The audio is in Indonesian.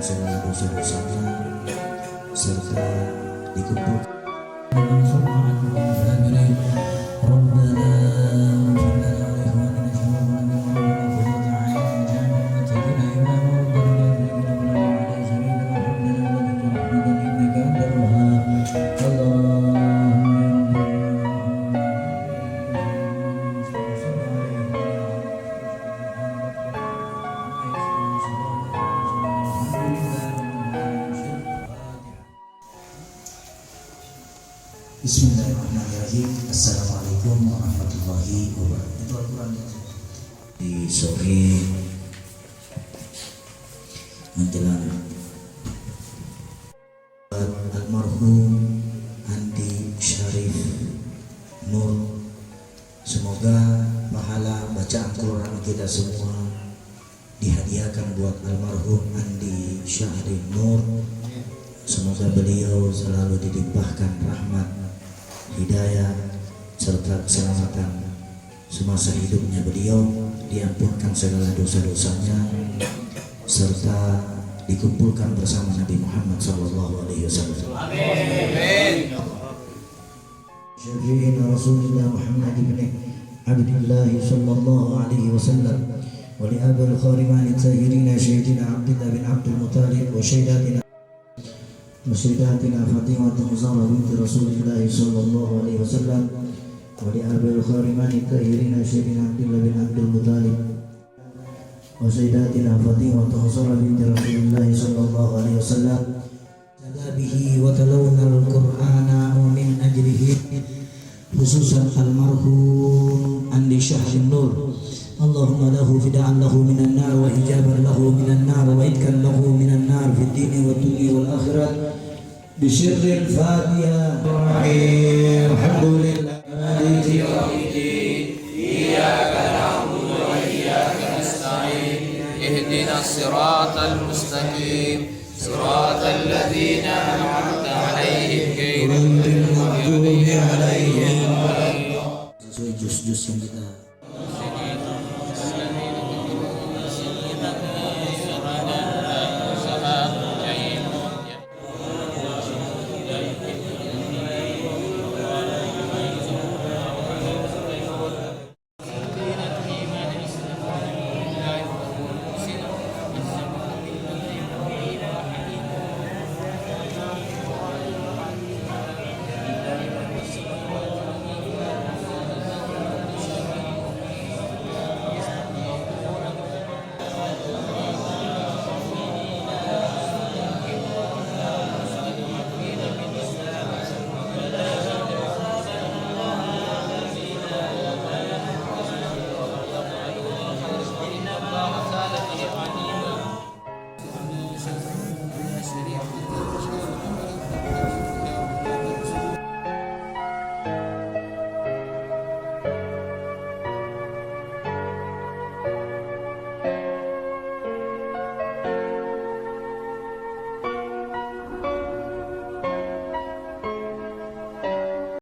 segala dosa-dosanya serta dikumpulkan Bismillahirrahmanirrahim. Assalamualaikum warahmatullahi wabarakatuh. Di sore menjelang almarhum Andi Syarif Nur, semoga pahala bacaan Quran kita semua dihadiahkan buat almarhum Andi Syarif Nur. Semoga beliau selalu dilimpahkan rahmat, hidayah serta keselamatan semasa hidupnya beliau, diampunkan segala dosa-dosanya serta dikumpulkan bersama Nabi Muhammad sallallahu alaihi wasallam. Amin. Syafi'ina Rasulullah Muhammad ibn Abdullah sallallahu alaihi wasallam wa li abil khariman tayyirina sayyidina Abdullah bin Abdul Muttalib wa sayyidatina وسيداتنا فاطمة الزهراء بنت رسول الله صلى الله عليه وسلم ولأبي الخارمان الطاهرين سيدنا عبد الله بن عبد المطلب وسيداتنا فاطمة الزهراء بنت رسول الله صلى الله عليه وسلم به وتلونا القرآن ومن أجله خصوصا المرحوم Andi Syarif Nur. اللهم له فداء له من النار وإجابا له من النار وإتكا له من النار في الدين والدنيا والآخرة بسر الفاتحة الرحيم. الحمد لله مالك يوم الدين إياك نعبد وإياك نستعين اهدنا الصراط المستقيم صراط الذين أنعمت عليهم غير المغضوب عليهم. Sesuai juz-juz yang kita